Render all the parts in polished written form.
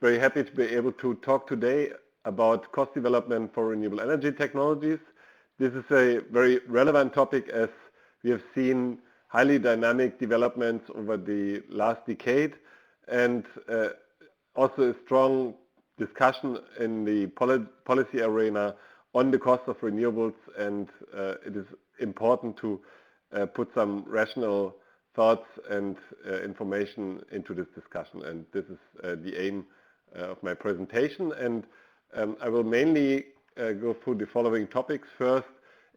very happy to be able to talk today about cost development for renewable energy technologies. This is a very relevant topic as we have seen highly dynamic developments over the last decade and also a strong discussion in the policy arena on the cost of renewables, and it is important to put some rational thoughts and information into this discussion, and this is the aim of my presentation. And I will mainly go through the following topics. First,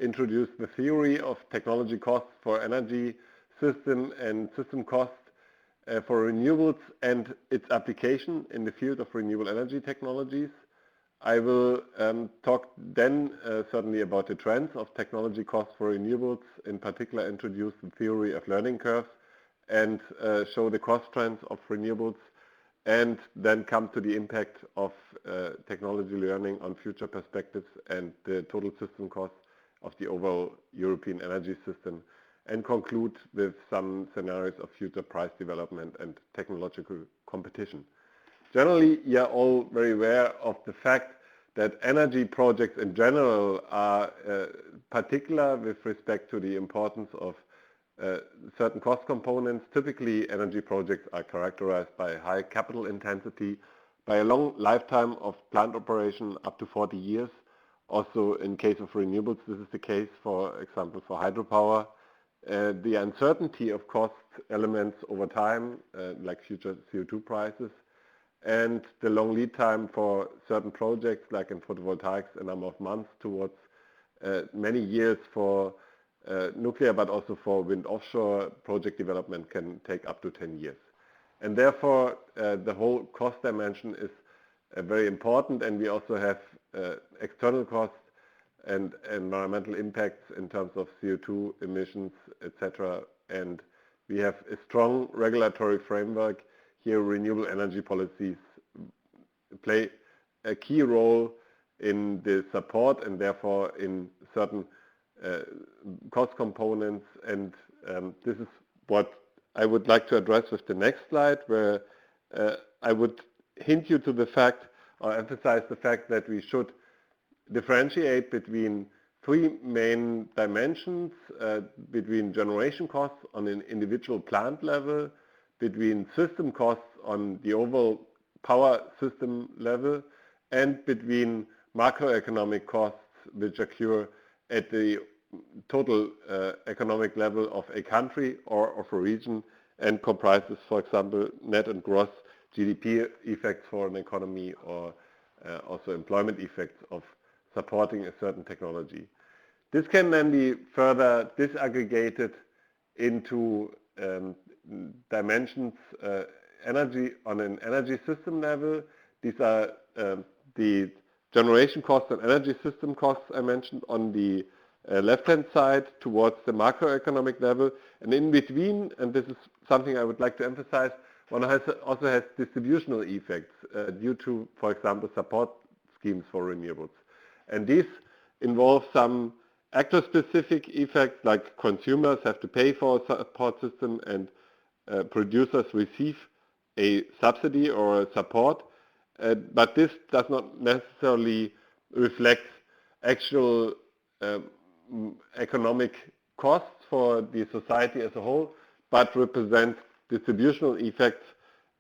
introduce the theory of technology costs for energy system and system costs for renewables and its application in the field of renewable energy technologies. I will talk then certainly about the trends of technology costs for renewables, in particular introduce the theory of learning curves and show the cost trends of renewables, and then come to the impact of technology learning on future perspectives and the total system cost of the overall European energy system, and conclude with some scenarios of future price development and technological competition. Generally, you are all very aware of the fact that energy projects in general are particular with respect to the importance of certain cost components. Typically, energy projects are characterized by high capital intensity, by a long lifetime of plant operation up to 40 years. Also, in case of renewables, this is the case, for example, for hydropower. The uncertainty of cost elements over time, like future CO2 prices, and the long lead time for certain projects, like in photovoltaics, a number of months towards many years for nuclear, but also for wind offshore project development can take up to 10 years. And therefore, the whole cost dimension is very important, and we also have external costs and environmental impacts in terms of CO2 emissions, etc. And we have a strong regulatory framework. Here, renewable energy policies play a key role in the support and therefore in certain cost components. And this is what I would like to address with the next slide, where I would hint you to the fact or emphasize the fact that we should differentiate between three main dimensions, between generation costs on an individual plant level, between system costs on the overall power system level, and between macroeconomic costs which occur at the total economic level of a country or of a region and comprises, for example, net and gross GDP effects for an economy or also employment effects of supporting a certain technology. This can then be further disaggregated into dimensions energy on an energy system level. These are the generation costs and energy system costs I mentioned on the left-hand side towards the macroeconomic level. And in between, and this is something I would like to emphasize, one also has distributional effects due to, for example, support schemes for renewables. And these involve some actor-specific effects, like consumers have to pay for a support system and producers receive a subsidy or a support. But this does not necessarily reflect actual economic costs for the society as a whole, but represents distributional effects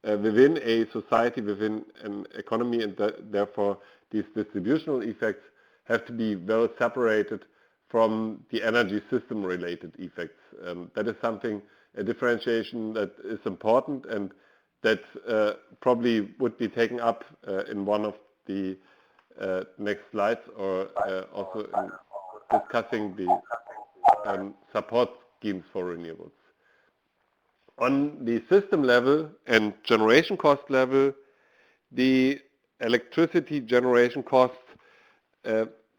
within a society, within an economy, and therefore these distributional effects have to be well separated from the energy system related effects. That is something, a differentiation that is important and that probably would be taken up in one of the next slides, or also in discussing the support schemes for renewables. On the system level and generation cost level, the electricity generation costs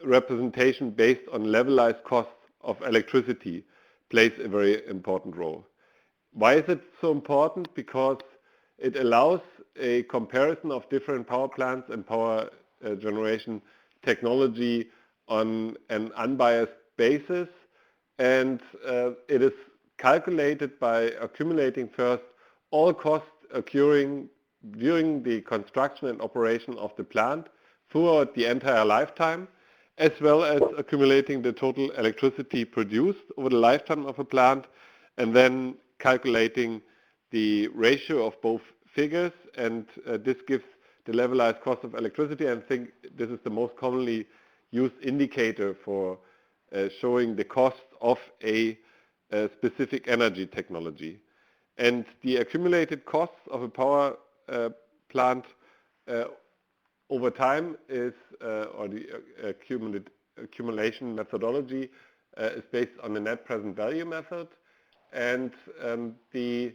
representation based on levelized costs of electricity plays a very important role. Why is it so important? Because it allows a comparison of different power plants and power generation technology on an unbiased basis, and it is calculated by accumulating first all costs occurring during the construction and operation of the plant throughout the entire lifetime, as well as accumulating the total electricity produced over the lifetime of a plant, and then calculating the ratio of both figures, and this gives the levelized cost of electricity. I think this is the most commonly used indicator for showing the cost of a specific energy technology. And the accumulated costs of a power plant over time is, or the accumulation methodology is based on the net present value method, and the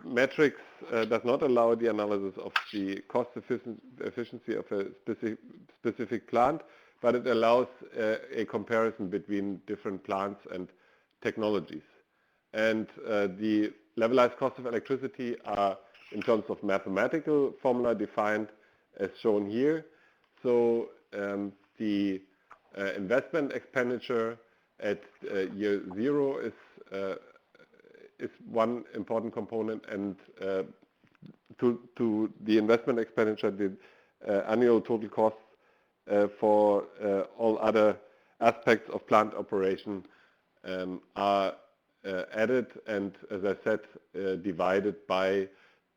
metrics does not allow the analysis of the cost efficiency of a specific plant, but it allows a comparison between different plants and technologies. And the levelized cost of electricity are, in terms of mathematical formula, defined as shown here. So the investment expenditure at year 0 is one important component, and to the investment expenditure, the annual total cost for all other aspects of plant operation are added and, as I said, divided by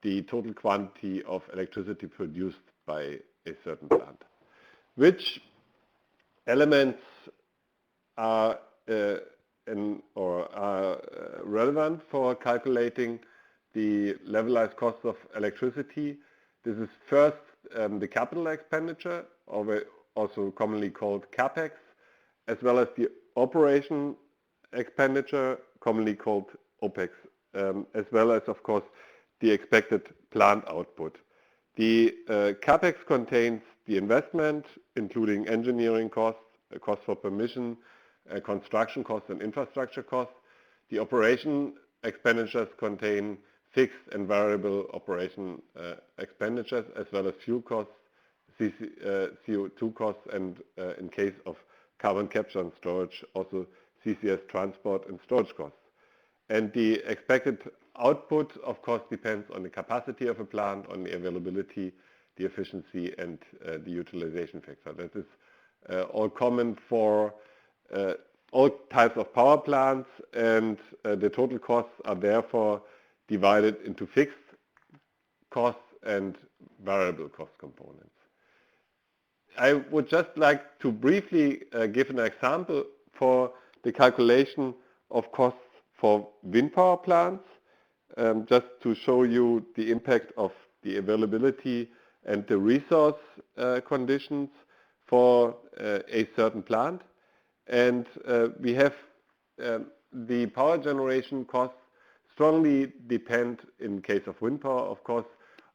the total quantity of electricity produced by a certain plant. Which elements are relevant for calculating the levelized cost of electricity? This is first the capital expenditure, also commonly called CapEx, as well as the operation expenditure, commonly called OpEx, as well as, of course, the expected plant output. The CapEx contains the investment, including engineering costs, cost for permission, construction costs, and infrastructure costs. The operation expenditures contain fixed and variable operation expenditures, as well as fuel costs, CO2 costs, and in case of carbon capture and storage, also CCS transport and storage costs. And the expected output, of course, depends on the capacity of a plant, on the availability, the efficiency, and the utilization factor. That is all common for all types of power plants, and the total costs are therefore divided into fixed costs and variable cost components. I would just like to briefly give an example for the calculation of costs for wind power plants, just to show you the impact of the availability and the resource conditions for a certain plant. And we have the power generation costs strongly depend, in case of wind power, of course,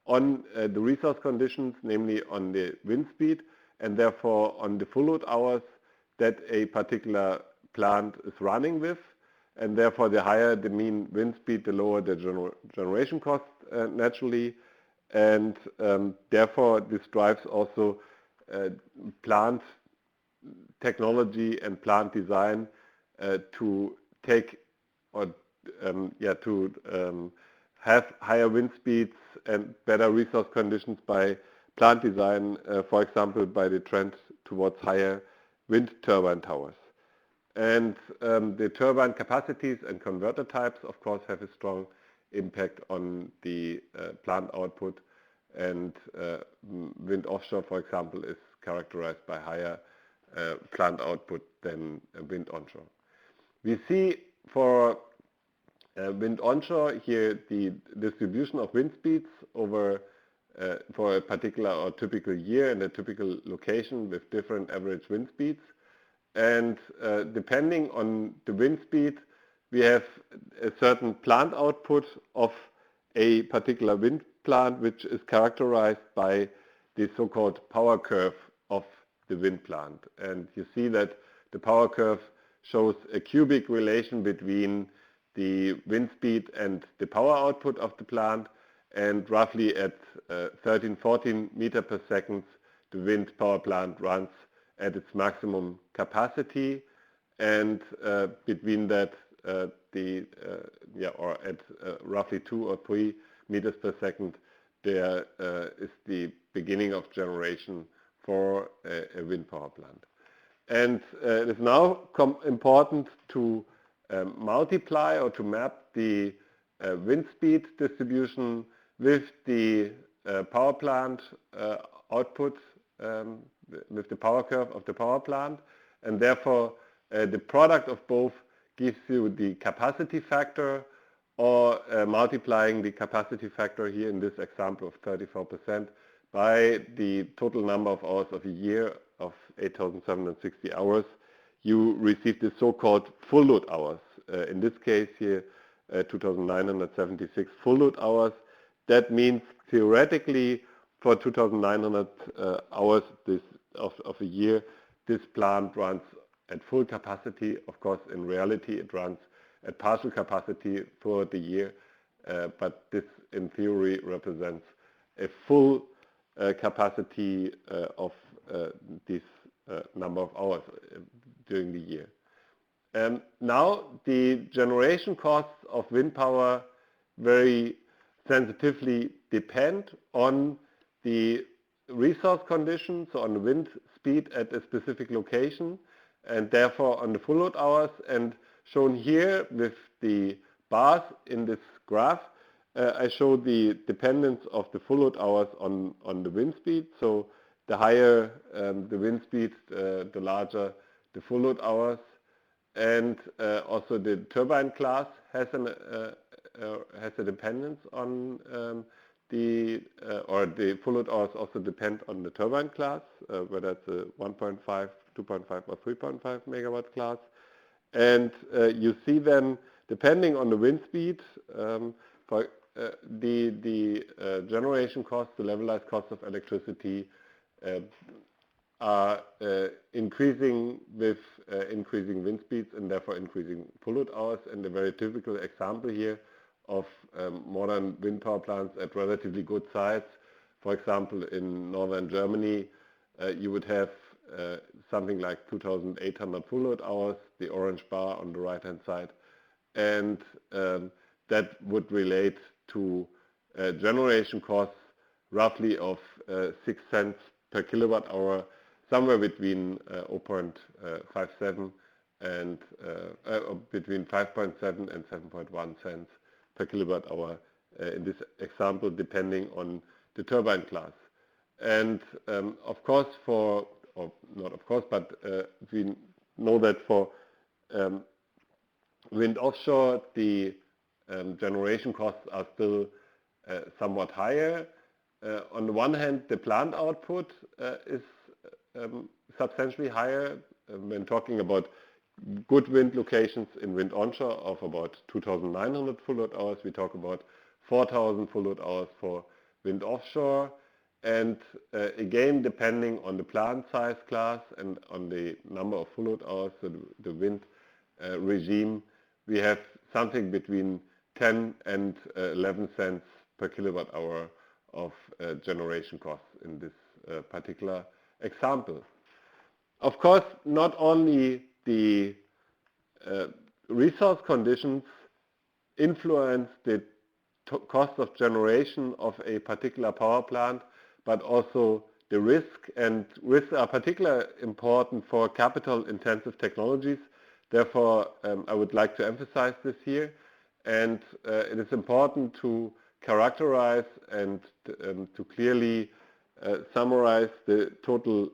on the resource conditions, namely on the wind speed, and therefore on the full load hours that a particular plant is running with. And therefore, the higher the mean wind speed, the lower the generation cost naturally. And therefore, this drives also plant technology and plant design to take or have higher wind speeds and better resource conditions by plant design, for example, by the trend towards higher wind turbine towers. And the turbine capacities and converter types, of course, have a strong impact on the plant output. And wind offshore, for example, is characterized by higher plant output than wind onshore. We see for wind onshore here the distribution of wind speeds over for a particular or typical year and a typical location with different average wind speeds. And depending on the wind speed, we have a certain plant output of a particular wind plant, which is characterized by the so-called power curve of the wind plant. And you see that the power curve shows a cubic relation between the wind speed and the power output of the plant, and roughly at 13-14 meters per second, the wind power plant runs at its maximum capacity, and between that or at roughly 2 or 3 meters per second, there is the beginning of generation for a wind power plant. And it is now important to multiply or to map the wind speed distribution with the power plant output, with the power curve of the power plant, and therefore the product of both gives you the capacity factor, or multiplying the capacity factor here in this example of 34% by the total number of hours of a year of 8,760 hours, you receive the so-called full load hours. In this case here, 2,976 full load hours. That means theoretically for 2,900 hours of a year, this plant runs at full capacity. Of course, in reality, it runs at partial capacity for the year, but this in theory represents a full capacity of this number of hours during the year. Now the generation costs of wind power very sensitively depend on the resource conditions, so on the wind speed at a specific location, and therefore on the full load hours. And shown here with the bars in this graph, I show the dependence of the full load hours on the wind speed. So the higher the wind speed, the larger the full load hours. And also the turbine class has a dependence on or the full load hours also depend on the turbine class, whether it's a 1.5, 2.5 or 3.5 megawatt class. And you see then, depending on the wind speed, for the generation costs, the levelized cost of electricity are increasing with increasing wind speeds and therefore increasing full load hours. And a very typical example here of modern wind power plants at relatively good sites, for example, in northern Germany, you would have something like 2,800 full load hours, the orange bar on the right-hand side, and that would relate to generation costs roughly of 6 cents per kilowatt hour, somewhere between 0.57 and between 5.7 and 7.1 cents per kilowatt hour in this example, depending on the turbine class. And of course, or not of course, but we know that for wind offshore, the generation costs are still somewhat higher. On the one hand, the plant output is substantially higher. When talking about good wind locations in wind onshore of about 2,900 full load hours, we talk about 4,000 full load hours for wind offshore. And again, depending on the plant size class and on the number of full load hours, so the wind regime, we have something between 10 and 11 cents per kilowatt hour of generation costs in this particular example. Of course, not only the resource conditions influence the cost of generation of a particular power plant, but also the risk, and risks are particularly important for capital-intensive technologies. Therefore, I would like to emphasize this here, and it is important to characterize and to clearly summarize the total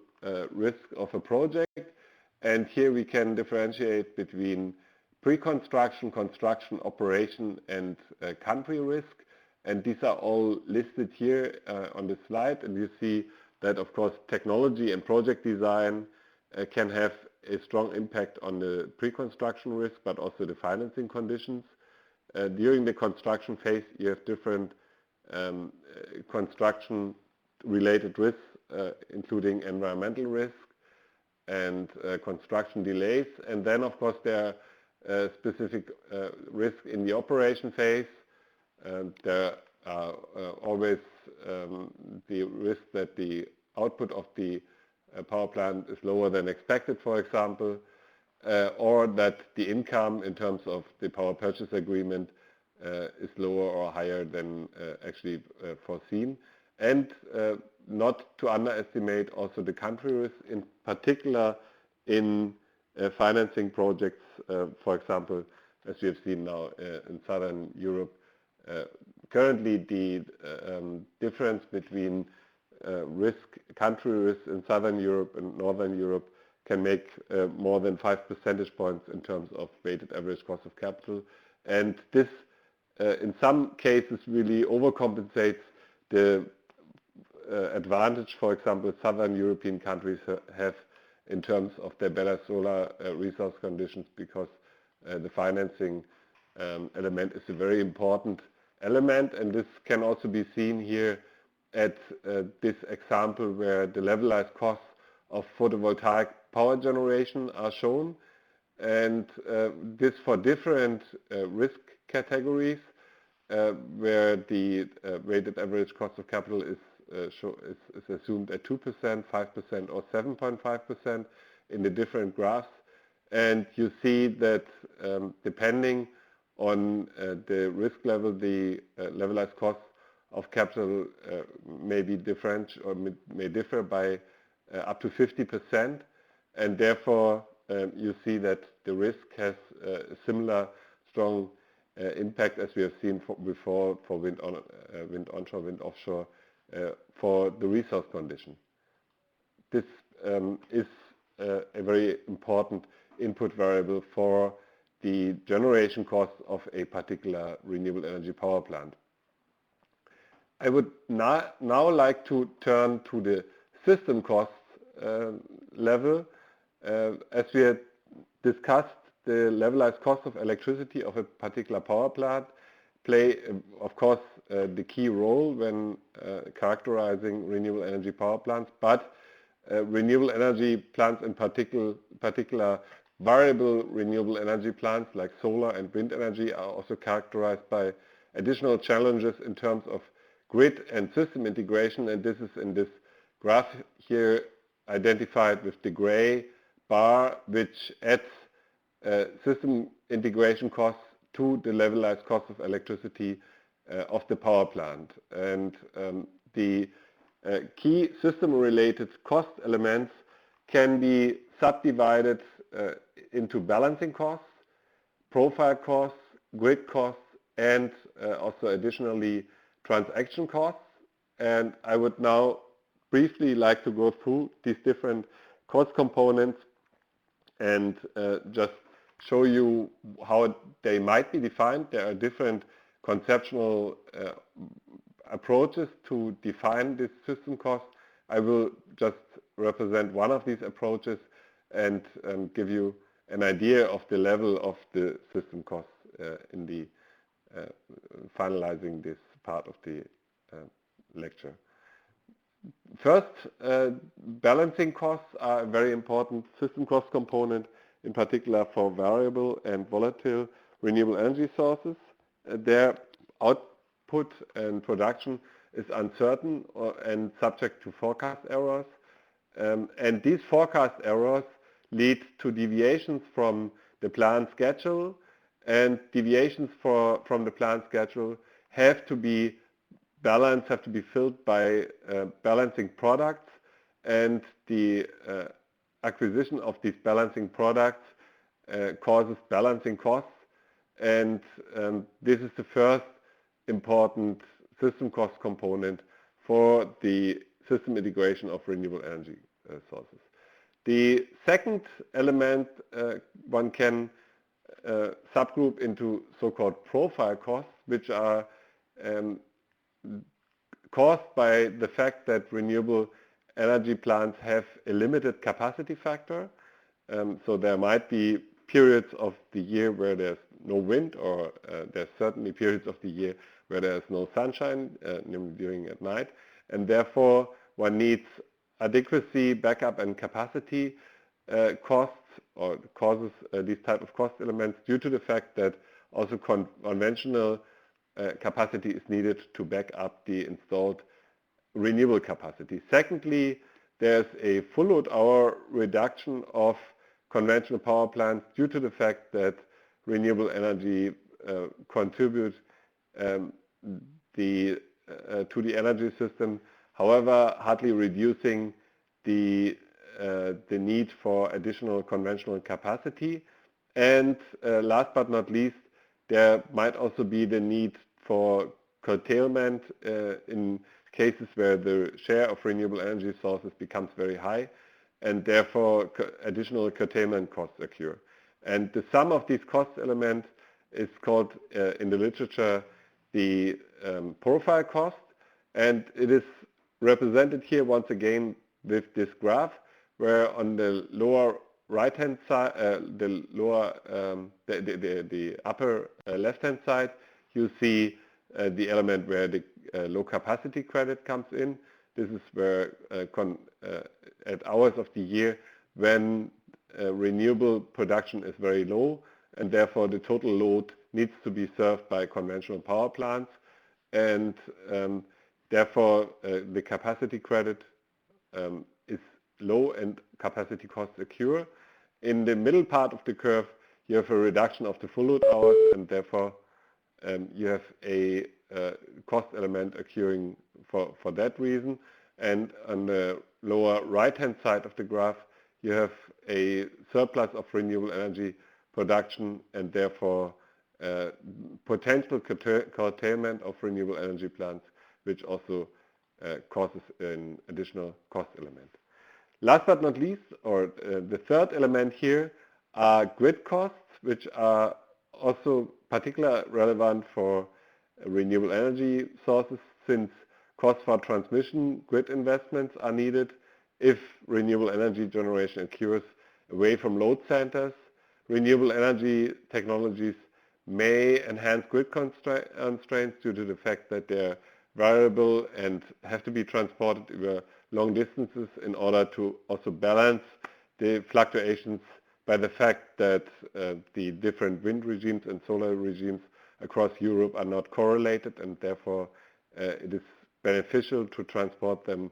risk of a project. And here we can differentiate between pre-construction, construction, operation, and country risk. And these are all listed here on the slide. And you see that, of course, technology and project design can have a strong impact on the pre-construction risk, but also the financing conditions. During the construction phase, you have different construction-related risks, including environmental risk and construction delays. And then, of course, there are specific risks in the operation phase. There are always the risk that the output of the power plant is lower than expected, for example, or that the income in terms of the power purchase agreement is lower or higher than actually foreseen. And not to underestimate also the country risk, in particular in financing projects, for example, as we have seen now in Southern Europe. Currently, the difference between country risk in Southern Europe and Northern Europe can make more than 5 percentage points in terms of weighted average cost of capital. And this, in some cases, really overcompensates the advantage, for example, Southern European countries have in terms of their better solar resource conditions, because the financing element is a very important element. And this can also be seen here at this example where the levelized costs of photovoltaic power generation are shown. And this for different risk categories, where the weighted average cost of capital is assumed at 2%, 5%, or 7.5% in the different graphs. And you see that depending on the risk level, the levelized cost of capital may be different or may differ by up to 50%. And therefore, you see that the risk has a similar strong impact as we have seen before for wind onshore, wind offshore, for the resource condition. This is a very important input variable for the generation cost of a particular renewable energy power plant. I would now like to turn to the system costs level. As we had discussed, the levelized cost of electricity of a particular power plant play, of course, the key role when characterizing renewable energy power plants, but renewable energy plants, in particular variable renewable energy plants like solar and wind energy, are also characterized by additional challenges in terms of grid and system integration. And this is in this graph here identified with the gray bar, which adds system integration costs to the levelized cost of electricity of the power plant. And the key system-related cost elements can be subdivided into balancing costs, profile costs, grid costs, and also additionally transaction costs. And I would now briefly like to go through these different cost components and just show you how they might be defined. There are different conceptual approaches to define this system cost. I will just represent one of these approaches and give you an idea of the level of the system costs in the finalizing this part of the lecture. First, balancing costs are a very important system cost component, in particular for variable and volatile renewable energy sources. Their output and production is uncertain and subject to forecast errors. And these forecast errors lead to deviations from the planned schedule, and deviations from the planned schedule have to be balanced, have to be filled by balancing products, and the acquisition of these balancing products causes balancing costs. And this is the first important system cost component for the system integration of renewable energy sources. The second element one can subgroup into so-called profile costs, which are caused by the fact that renewable energy plants have a limited capacity factor. So there might be periods of the year where there's no wind, or there's certainly periods of the year where there's no sunshine, namely during at night. And therefore, one needs adequacy, backup, and capacity costs, or causes these type of cost elements due to the fact that also conventional capacity is needed to back up the installed renewable capacity. Secondly, there's a full load hour reduction of conventional power plants due to the fact that renewable energy contributes um, to the energy system, however, hardly reducing the need for additional conventional capacity. And last but not least, there might also be the need for curtailment in cases where the share of renewable energy sources becomes very high, and therefore additional curtailment costs occur. And the sum of these cost elements is called in the literature the profile cost, and it is represented here once again with this graph, where on the lower right-hand side, the upper left-hand side, you see the element where the low capacity credit comes in. This is where at hours of the year when renewable production is very low, and therefore the total load needs to be served by conventional power plants, and therefore the capacity credit is low and capacity costs occur. In the middle part of the curve, you have a reduction of the full load hours, and therefore you have a cost element occurring for that reason. And on the lower right-hand side of the graph, you have a surplus of renewable energy production, and therefore potential curtailment of renewable energy plants, which also causes an additional cost element. Last but not least, or the third element here, are grid costs, which are also particularly relevant for renewable energy sources, since costs for transmission grid investments are needed if renewable energy generation occurs away from load centers. Renewable energy technologies may enhance grid constraints due to the fact that they're variable and have to be transported over long distances in order to also balance the fluctuations by the fact that the different wind regimes and solar regimes across Europe are not correlated, and therefore it is beneficial to transport them,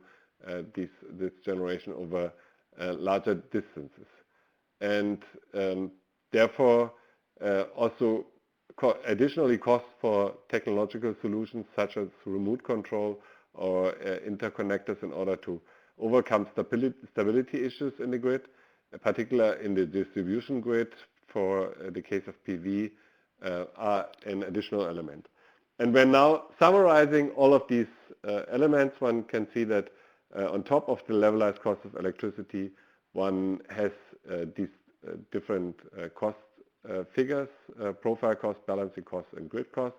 this generation, over larger distances. And therefore also additionally costs for technological solutions such as remote control or interconnectors in order to overcome stability issues in the grid, particularly in the distribution grid for the case of PV, are an additional element. And when now summarizing all of these elements, one can see that on top of the levelized cost of electricity, one has these different cost figures, profile cost, balancing cost, and grid cost,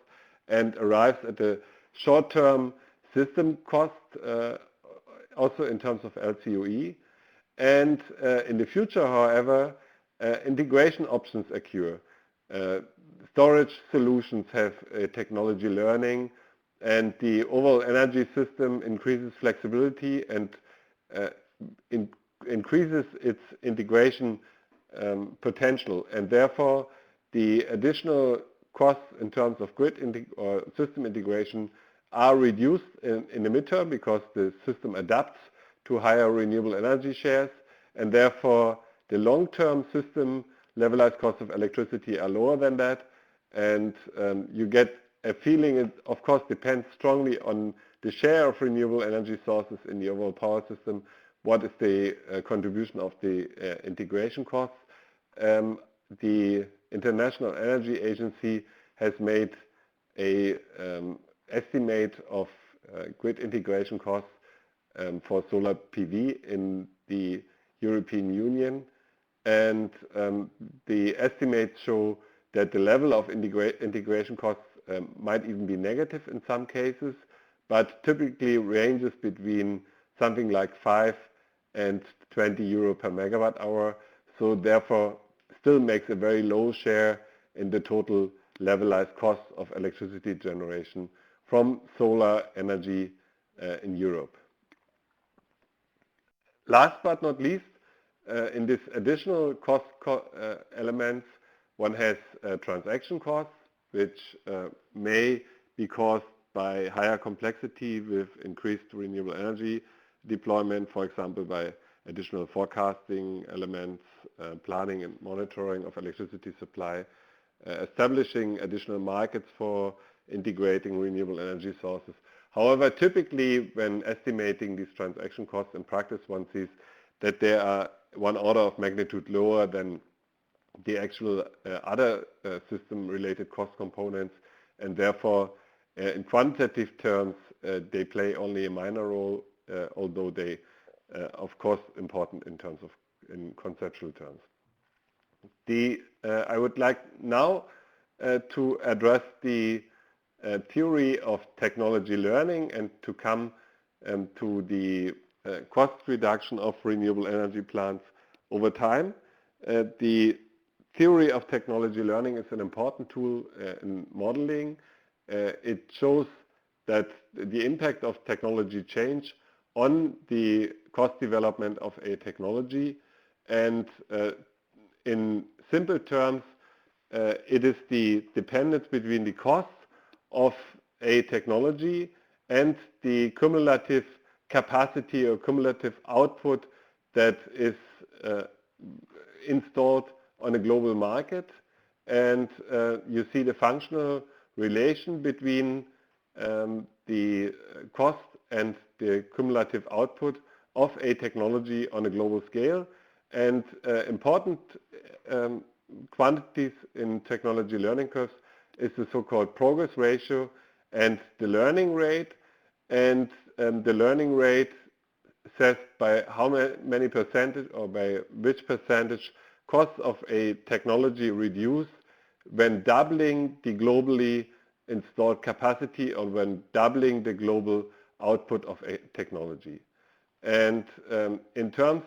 and arrives at the short-term system cost, also in terms of LCOE. And in the future, however, integration options occur. Storage solutions have technology learning, and the overall energy system increases flexibility and increases its integration potential, and therefore the additional costs in terms of grid or system integration are reduced in the midterm because the system adapts to higher renewable energy shares, and therefore the long-term system levelized costs of electricity are lower than that, and you get a feeling. It of course depends strongly on the share of renewable energy sources in the overall power system. What is the contribution of the integration costs? The International Energy Agency has made a estimate of grid integration costs for solar PV in the European Union, and the estimates show that the level of integration costs might even be negative in some cases, but typically ranges between something like 5 and 20 euro per megawatt hour, so therefore still makes a very low share in the total levelized cost of electricity generation from solar energy in Europe. Last but not least, in this additional cost elements, one has transaction costs, which may be caused by higher complexity with increased renewable energy deployment, for example, by additional forecasting elements, planning and monitoring of electricity supply, establishing additional markets for integrating renewable energy sources. However, typically when estimating these transaction costs in practice, one sees that they are one order of magnitude lower than the actual other system-related cost components, and therefore in quantitative terms they play only a minor role, although they of course important in terms of conceptual terms. I would like now to address the theory of technology learning and to come to the cost reduction of renewable energy plants over time. The theory of technology learning is an important tool in modeling. It shows that the impact of technology change on the cost development of a technology, and in simple terms, it is the dependence between the costs of a technology and the cumulative capacity or cumulative output that is installed on a global market. And you see the functional relation between the cost and the cumulative output of a technology on a global scale. And important quantities in technology learning curves is the so-called progress ratio and the learning rate. And the learning rate says by how many percentage or by which percentage costs of a technology reduce when doubling the globally installed capacity or when doubling the global output of a technology. And in terms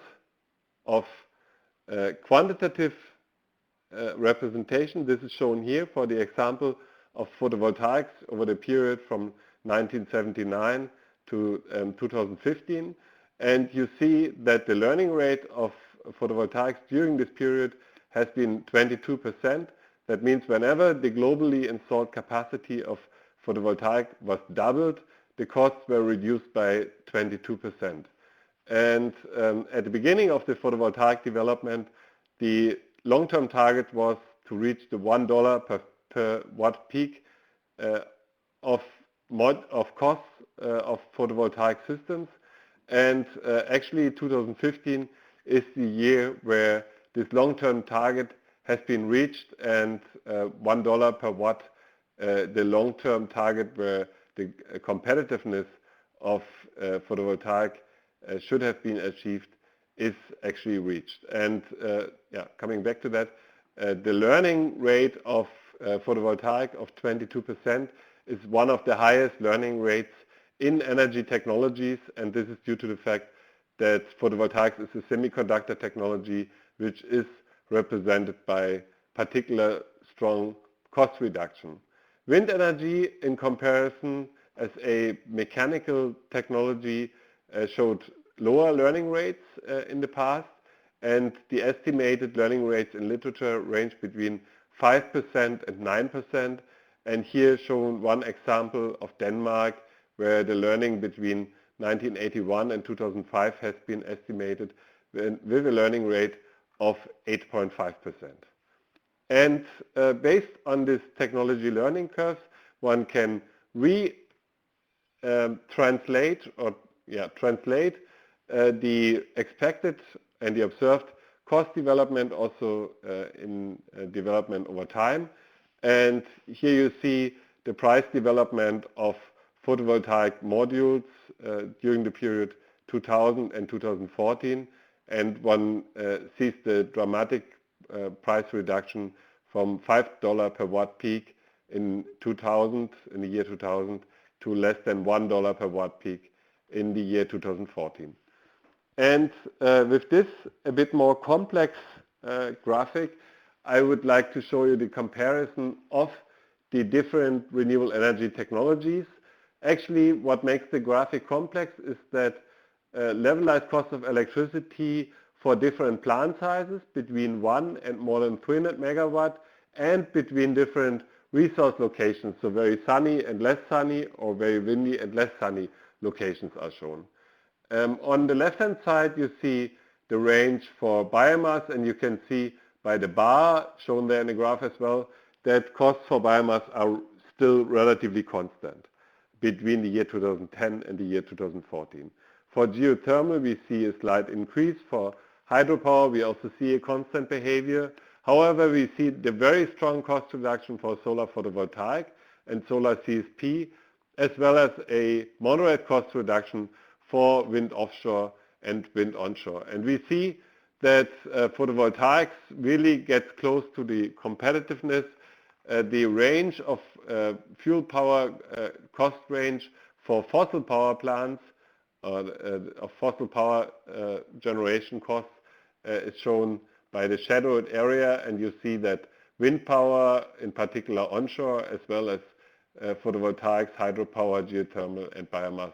of quantitative representation, this is shown here for the example of photovoltaics over the period from 1979 to 2015. And you see that the learning rate of photovoltaics during this period has been 22%. That means whenever the globally installed capacity of photovoltaic was doubled, the costs were reduced by 22%. And at the beginning of the photovoltaic development, the long-term target was to reach the $1 per watt peak of costs of photovoltaic systems. And actually 2015 is the year where this long-term target has been reached, and $1 per watt, the long-term target where the competitiveness of photovoltaic should have been achieved, is actually reached. And coming back to that, the learning rate of photovoltaic of 22% is one of the highest learning rates in energy technologies, and this is due to the fact that photovoltaics is a semiconductor technology which is represented by particular strong cost reduction. Wind energy, in comparison as a mechanical technology, showed lower learning rates in the past, and the estimated learning rates in literature range between 5% and 9%. And here shown one example of Denmark, where the learning between 1981 and 2005 has been estimated with a learning rate of 8.5%. And based on this technology learning curve, one can translate the expected and the observed cost development also in development over time. And here you see the price development of photovoltaic modules during the period 2000 and 2014, and one sees the dramatic price reduction from $5 per watt peak in the year 2000, to less than $1 per watt peak in the year 2014. And with this a bit more complex graphic, I would like to show you the comparison of the different renewable energy technologies. Actually, what makes the graphic complex is that levelized cost of electricity for different plant sizes between 1 and more than 300 megawatt, and between different resource locations, so very sunny and less sunny, or very windy and less sunny locations are shown. On the left-hand side, you see the range for biomass, and you can see by the bar shown there in the graph as well that costs for biomass are still relatively constant between the year 2010 and the year 2014. For geothermal, we see a slight increase. For hydropower, we also see a constant behavior. However, we see the very strong cost reduction for solar photovoltaic and solar CSP, as well as a moderate cost reduction for wind offshore and wind onshore. And we see that photovoltaics really gets close to the competitiveness. The range of fuel power cost range for fossil power plants of fossil power generation costs is shown by the shadowed area, and you see that wind power, in particular onshore, as well as photovoltaics, hydropower, geothermal, and biomass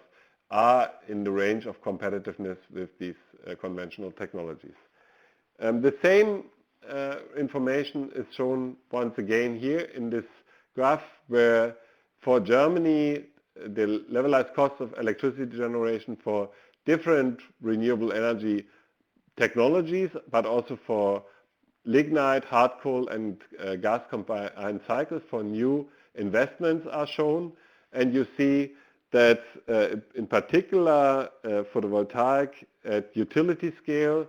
are in the range of competitiveness with these conventional technologies. The same information is shown once again here in this graph, where for Germany, the levelized cost of electricity generation for different renewable energy technologies, but also for lignite, hard coal, and gas combined cycles for new investments are shown. And you see that in particular photovoltaic at utility scale,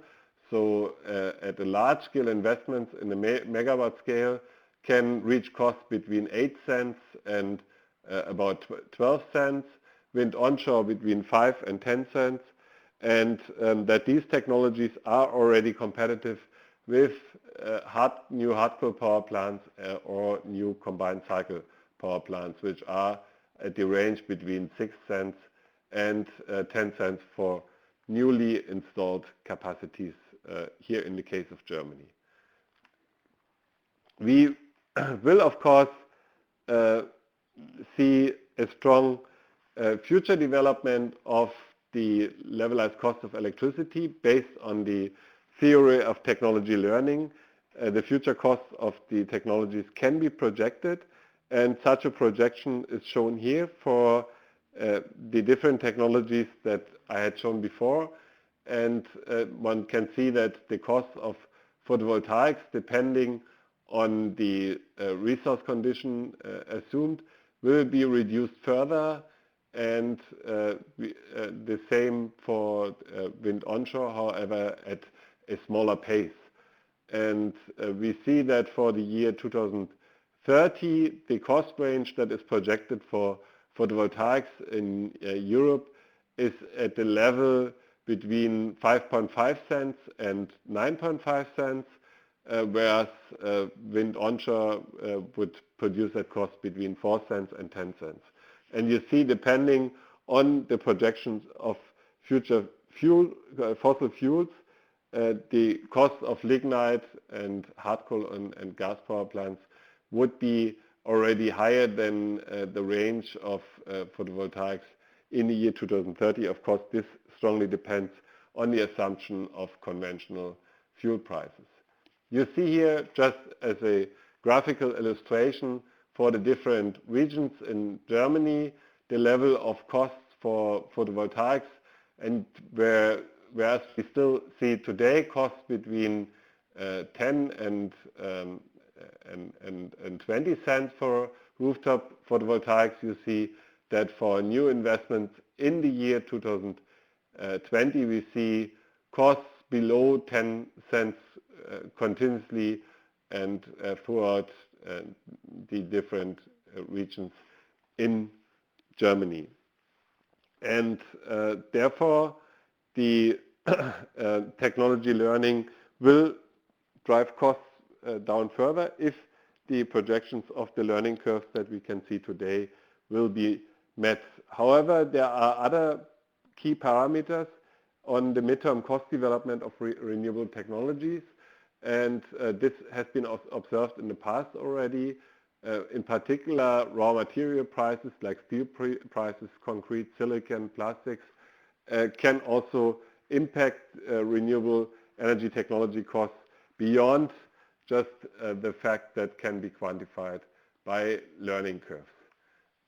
so at a large scale investments in the megawatt scale, can reach costs between 8 cents and about 12 cents, wind onshore between 5 and 10 cents, and that these technologies are already competitive with new hard coal power plants or new combined cycle power plants, which are at the range between 6 cents and 10 cents for newly installed capacities here in the case of Germany. We will, of course, see a strong future development of the levelized cost of electricity based on the theory of technology learning. The future costs of the technologies can be projected, and such a projection is shown here for the different technologies that I had shown before. And one can see that the cost of photovoltaics, depending on the resource condition assumed, will be reduced further, and the same for wind onshore, however, at a smaller pace. And we see that for the year 2030, the cost range that is projected for photovoltaics in Europe is at the level between 5.5 cents and 9.5 cents, whereas wind onshore would produce at cost between 4 cents and 10 cents. And you see, depending on the projections of future fossil fuels, the cost of lignite and hard coal and gas power plants would be already higher than the range of photovoltaics in the year 2030. Of course, this strongly depends on the assumption of conventional fuel prices. You see here, just as a graphical illustration for the different regions in Germany, the level of costs for photovoltaics, and whereas we still see today costs between 10 and 20 cents for rooftop photovoltaics, you see that for new investments in the year 2020, we see costs below 10 cents continuously and throughout the different regions in Germany. And therefore, the technology learning will drive costs down further if the projections of the learning curves that we can see today will be met. However, there are other key parameters on the midterm cost development of renewable technologies, and this has been observed in the past already. In particular, raw material prices like steel prices, concrete, silicon, plastics can also impact renewable energy technology costs beyond just the fact that can be quantified by learning curves.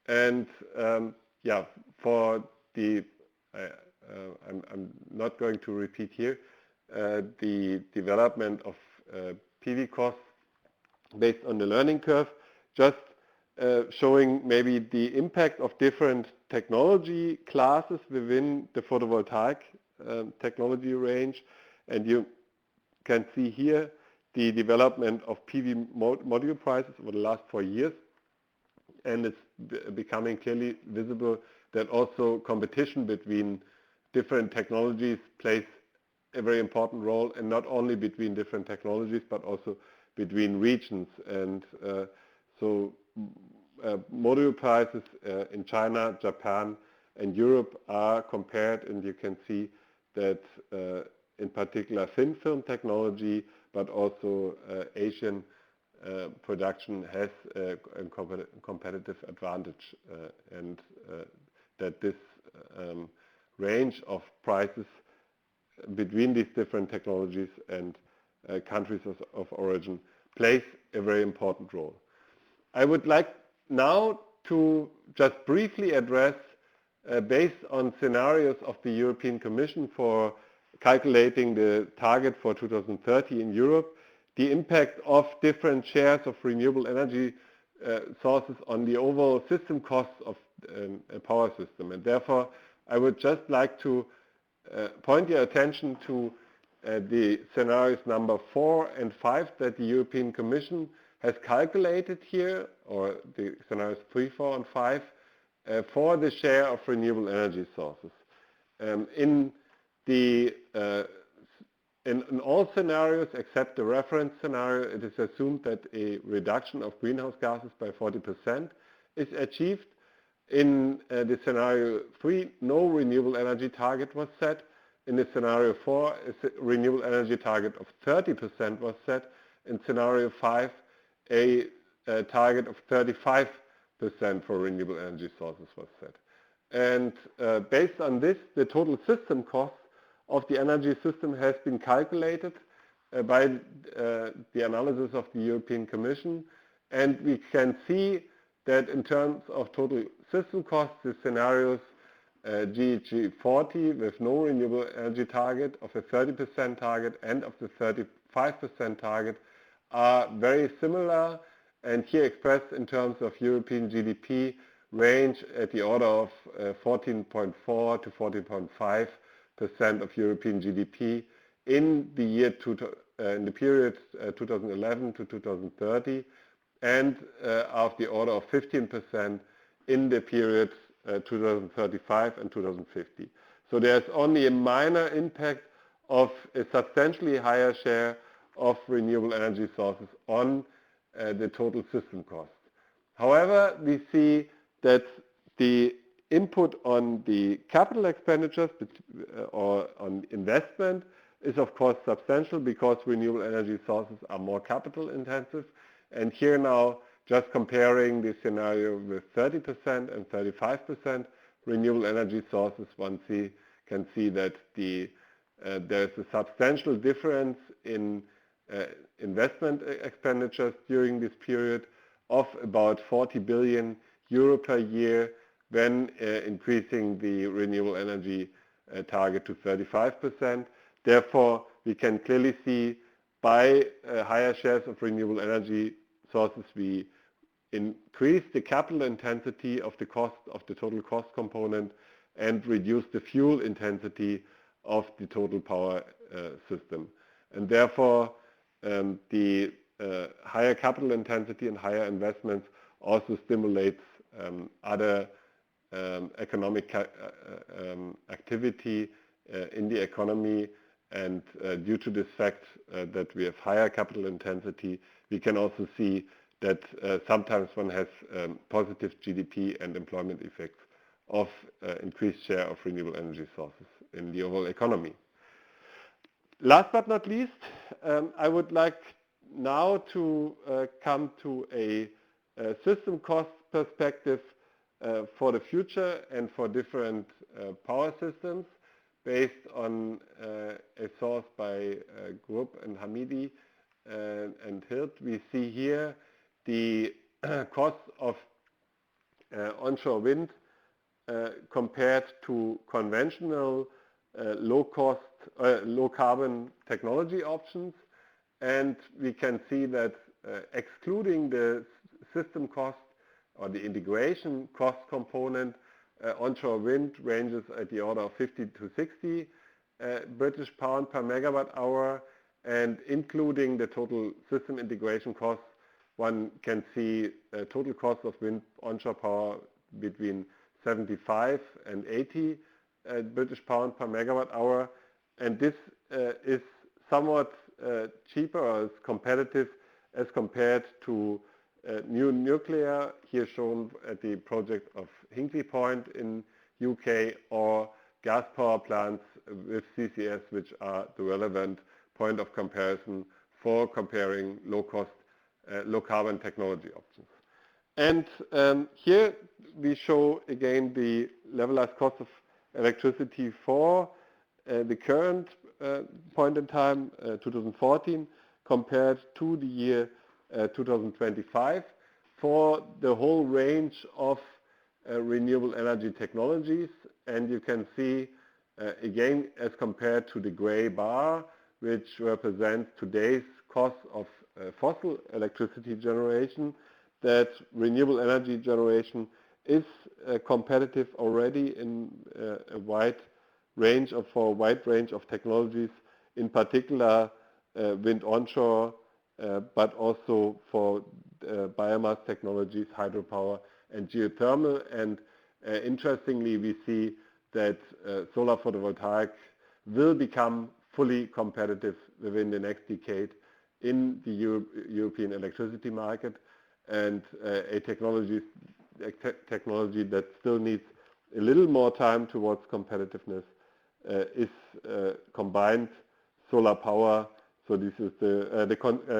And yeah, for the, I'm not going to repeat here, the development of PV costs based on the learning curve, just showing maybe the impact of different technology classes within the photovoltaic technology range. And you can see here the development of PV module prices over the last 4 years. And it's becoming clearly visible that also competition between different technologies plays a very important role, and not only between different technologies, but also between regions. And so module prices in China, Japan, and Europe are compared, and you can see that in particular thin film technology, but also Asian production has a competitive advantage, and that this range of prices between these different technologies and countries of origin plays a very important role. I would like now to just briefly address, based on scenarios of the European Commission for calculating the target for 2030 in Europe, the impact of different shares of renewable energy sources on the overall system costs of a power system. And therefore, I would just like to point your attention to the scenarios number 4 and 5 that the European Commission has calculated here, or the scenarios 3, 4, and 5, for the share of renewable energy sources. In all scenarios except the reference scenario, it is assumed that a reduction of greenhouse gases by 40% is achieved. In the scenario 3, no renewable energy target was set. In the scenario 4, a renewable energy target of 30% was set. In scenario 5, a target of 35% for renewable energy sources was set. And based on this, the total system cost of the energy system has been calculated by the analysis of the European Commission. And we can see that in terms of total system costs, the scenarios GG40 with no renewable energy target, of a 30% target, and of the 35% target are very similar, and here expressed in terms of European GDP range at the order of 14.4 to 14.5% of European GDP in the year in the period 2011 to 2030, and of the order of 15% in the period 2035 and 2050. So there's only a minor impact of a substantially higher share of renewable energy sources on the total system cost. However, we see that the input on the capital expenditures or on investment is of course substantial, because renewable energy sources are more capital intensive. And here now, just comparing the scenario with 30% and 35% renewable energy sources, one can see that there's a substantial difference in investment expenditures during this period of about 40 billion euro per year when increasing the renewable energy target to 35%. Therefore, we can clearly see by higher shares of renewable energy sources, we increase the capital intensity of the cost of the total cost component and reduce the fuel intensity of the total power system. And therefore, the higher capital intensity and higher investments also stimulates other economic activity in the economy. And due to this fact that we have higher capital intensity, we can also see that sometimes one has positive GDP and employment effects of increased share of renewable energy sources in the overall economy. Last but not least, I would like now to come to a system cost perspective for the future and for different power systems based on a source by Grupp and Hamidi and Hirt. We see here the cost of onshore wind compared to conventional low-cost, low-carbon technology options. And we can see that excluding the system cost or the integration cost component, onshore wind ranges at the order of 50 to 60 British pound per megawatt hour, and including the total system integration costs, one can see a total cost of wind onshore power between 75 and 80 British pound per megawatt hour, and this is somewhat cheaper or is competitive as compared to new nuclear, here shown at the project of Hinkley Point in UK, or gas power plants with CCS, which are the relevant point of comparison for comparing low-cost, low-carbon technology options. And here we show again the levelized cost of electricity for the current point in time, 2014, compared to the year 2025 for the whole range of renewable energy technologies. And you can see again, as compared to the gray bar, which represents today's cost of fossil electricity generation, that renewable energy generation is competitive already in a wide range of technologies, in particular wind onshore, but also for biomass technologies, hydropower and geothermal. And interestingly, we see that solar photovoltaic will become fully competitive within the next decade in the European electricity market, and a technology that still needs a little more time towards competitiveness is combined solar power. So this is the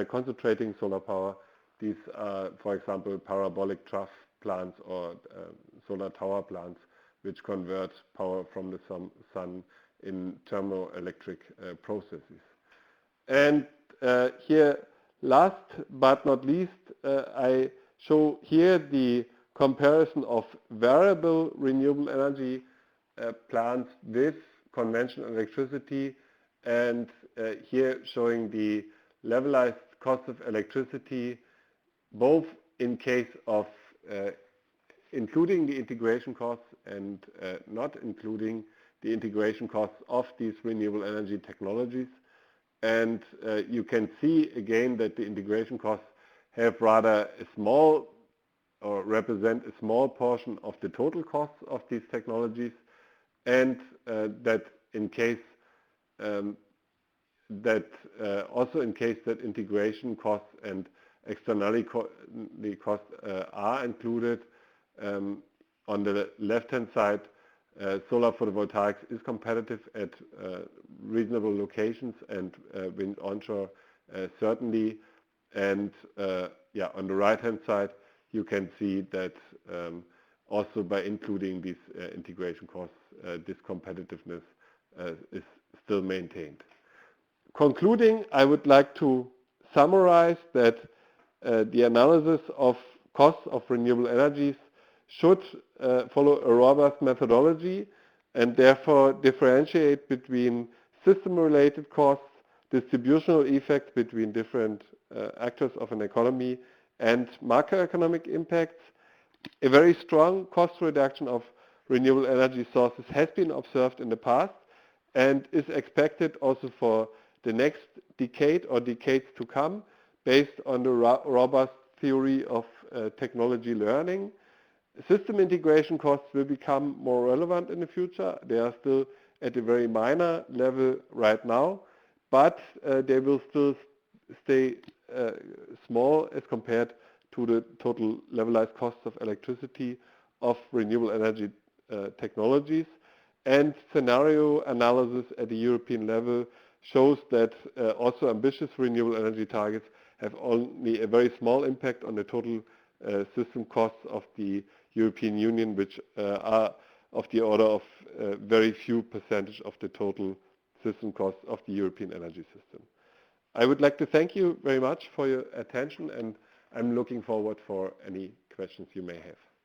concentrating solar power. These are, for example, parabolic trough plants or solar tower plants, which convert power from the sun in thermoelectric processes. And here, last but not least, I show here the comparison of variable renewable energy plants with conventional electricity, and here showing the levelized cost of electricity, both in case of including the integration costs and not including the integration costs of these renewable energy technologies. And you can see again that the integration costs have rather a small, or represent a small portion of the total costs of these technologies, and that in case also in case that integration costs and externality costs are included. On the left-hand side, solar photovoltaics is competitive at reasonable locations, and wind onshore certainly. And on the right-hand side, you can see that also by including these integration costs, this competitiveness is still maintained. Concluding, I would like to summarize that the analysis of costs of renewable energies should follow a robust methodology and therefore differentiate between system-related costs, distributional effects between different actors of an economy, and macroeconomic impacts. A very strong cost reduction of renewable energy sources has been observed in the past and is expected also for the next decade or decades to come, based on the robust theory of technology learning. System integration costs will become more relevant in the future. They are still at a very minor level right now, but they will still stay small as compared to the total levelized costs of electricity of renewable energy technologies. And scenario analysis at the European level shows that also ambitious renewable energy targets have only a very small impact on the total system costs of the European Union, which are of the order of very few percentage of the total system costs of the European energy system. I would like to thank you very much for your attention, and I'm looking forward for any questions you may have.